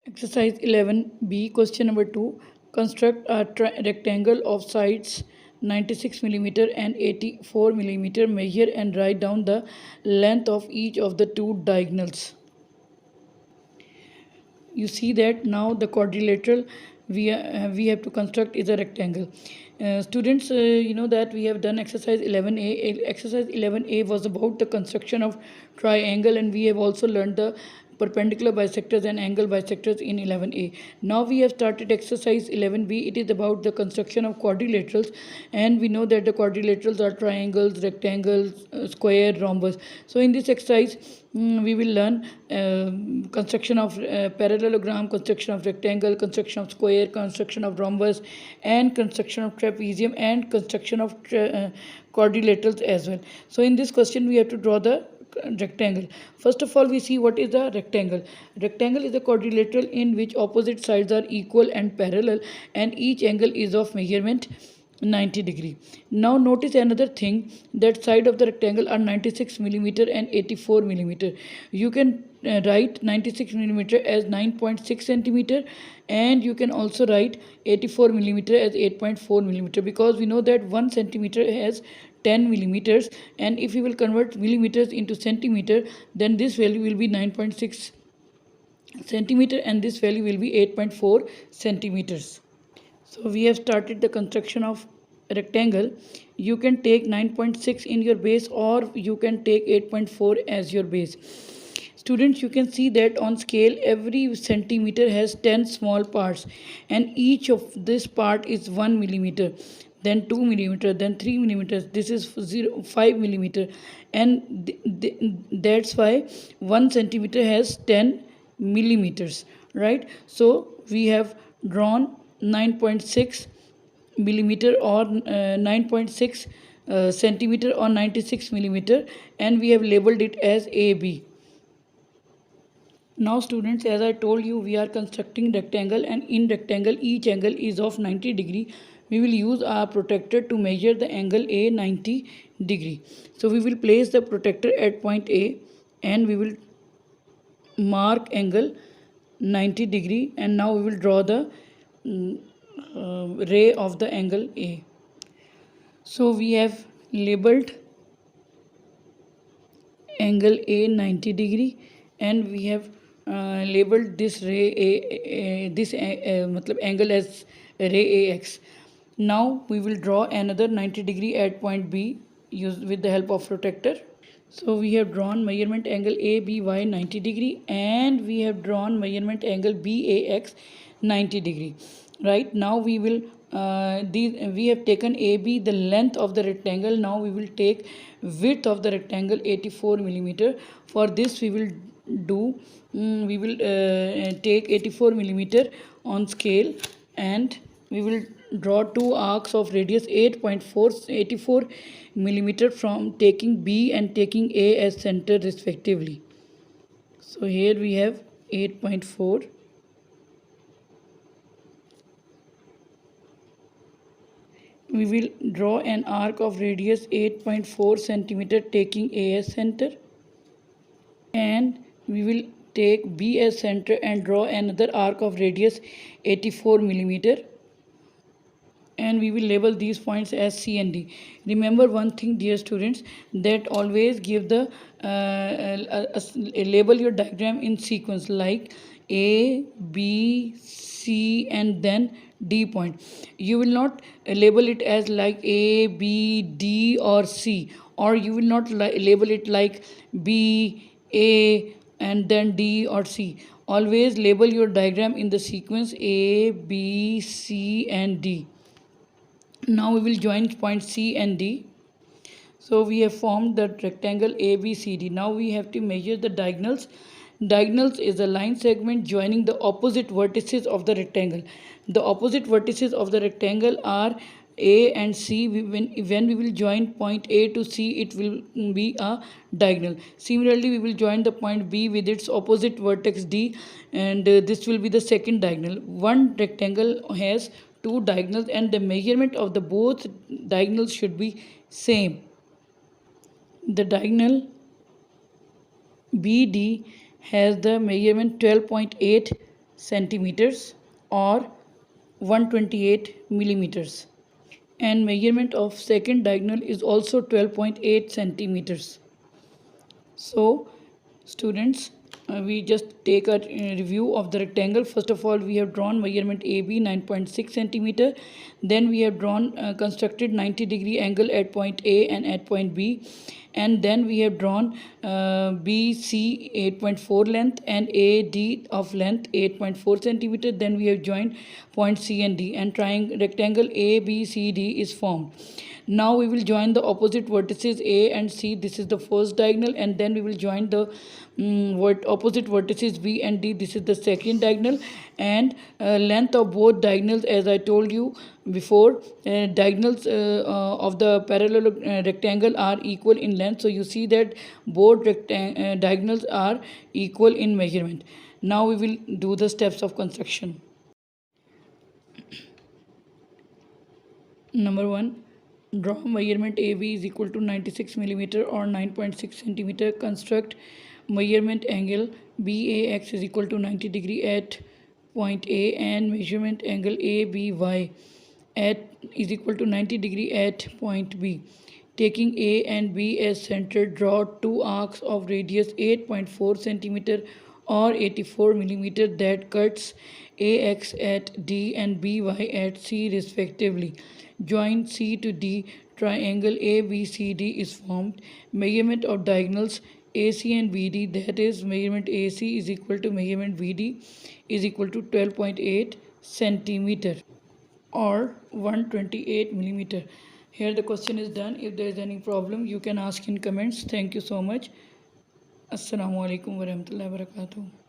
Exercise 11B, question number 2. Construct a rectangle of sides 96 millimeter and 84 millimeter. Measure and write down the length of each of the two diagonals. You see that now the quadrilateral we have to construct is a rectangle. Students, you know that we have done exercise 11A. Exercise 11A was about the construction of triangle, and we have also learned the perpendicular bisectors and angle bisectors in 11A. Now we have started exercise 11B. It is about the construction of quadrilaterals, and we know that the quadrilaterals are triangles, rectangles, square, rhombus. So in this exercise, we will learn construction of parallelogram, construction of rectangle, construction of square, construction of rhombus, and construction of trapezium, and construction of quadrilaterals as well. So in this question we have to draw the rectangle. First of all, we see what is a rectangle. Rectangle is a quadrilateral in which opposite sides are equal and parallel, and each angle is of measurement 90 degree. Now notice another thing, that side of the rectangle are 96 millimeter and 84 millimeter. You can write 96 millimeter as 9.6 centimeter, and you can also write 84 millimeter as 8.4 millimeter, because we know that 1 centimeter has 10 millimeters, and if we will convert millimeters into centimeter, then this value will be 9.6 centimeter and this value will be 8.4 centimeters. So we have started the construction of rectangle. You can take 9.6 in your base, or you can take 8.4 as your base. Students, you can see that on scale every centimeter has 10 small parts, and each of this part is 1 millimeter, then 2 millimeter, then 3 millimeters. This is 5 millimeter, and that's why 1 centimeter has 10 millimeters, right? So we have drawn 9.6 millimeter or 9.6 centimeter or 96 millimeter, and we have labeled it as AB. Now students, as I told you, we are constructing rectangle, and in rectangle each angle is of 90 degree. We will use our protractor to measure the angle A 90 degree. So we will place the protractor at point A, and we will mark angle 90 degree, and now we will draw the ray of the angle A. So we have labeled angle A 90 degree, and we have labeled this ray this angle as ray AX. Now we will draw another 90 degree at point B with the help of protractor. So we have drawn measurement angle ABY 90 degree, and we have drawn measurement angle BAX 90 degree. Right now we will we have taken AB, the length of the rectangle. Now we will take width of the rectangle 84 millimeter. For this we will do we will take 84 millimeter on scale, and we will draw two arcs of radius 84 millimeter from taking B and taking A as center respectively. So here we have 8.4. We will draw an arc of radius 8.4 centimeter taking A as center, and we will take B as center and draw another arc of radius 84 millimeter, and we will label these points as C and D. Remember one thing, dear students, that always give the label your diagram in sequence, like A, B, C, and then D point. You will not label it as like A, B, D, or C, or you will not label it like B, A, and then D or C. Always label your diagram in the sequence A, B, C, and D. Now we will join point C and D. So we have formed the rectangle ABCD. Now we have to measure the diagonals. Diagonals is a line segment joining the opposite vertices of the rectangle. The opposite vertices of the rectangle are A and C. When we will join point A to C, it will be a diagonal. Similarly, we will join the point B with its opposite vertex D, and this will be the second diagonal. One rectangle has two diagonals, and the measurement of the both diagonals should be same. The diagonal BD has the measurement 12.8 centimeters or 128 millimeters, and measurement of second diagonal is also 12.8 centimeters. So, students, we just take a review of the rectangle. First of all, we have drawn measurement AB 9.6 centimeter. Then we have drawn constructed 90-degree angle at point A and at point B. And then we have drawn BC 8.4 length and AD of length 8.4 centimeter. Then we have joined point C and D, and triangle rectangle ABCD is formed. Now we will join the opposite vertices A and C. This is the first diagonal, and then we will join the opposite vertices B and D. This is the second diagonal, and length of both diagonals, as I told you before, diagonals of the parallel rectangle are equal in length. So you see that both diagonals are equal in measurement. Now we will do the steps of construction. Number 1, draw measurement AB is equal to 96 millimeter or 9.6 centimeter. Construct measurement angle BAX is equal to 90 degree at point A, and measurement angle ABY at is equal to 90 degree at point B. Taking A and B as center, draw two arcs of radius 8.4 centimeter or 84 millimeter that cuts AX at D and BY at C respectively. Join C to D, triangle ABCD is formed. Measurement of diagonals AC and BD, that is measurement AC is equal to measurement BD is equal to 12.8 centimeter or 128 millimeter. Here the question is done. If there is any problem, you can ask in comments. Thank you so much. Assalamu alaikum warahmatullahi wabarakatuh.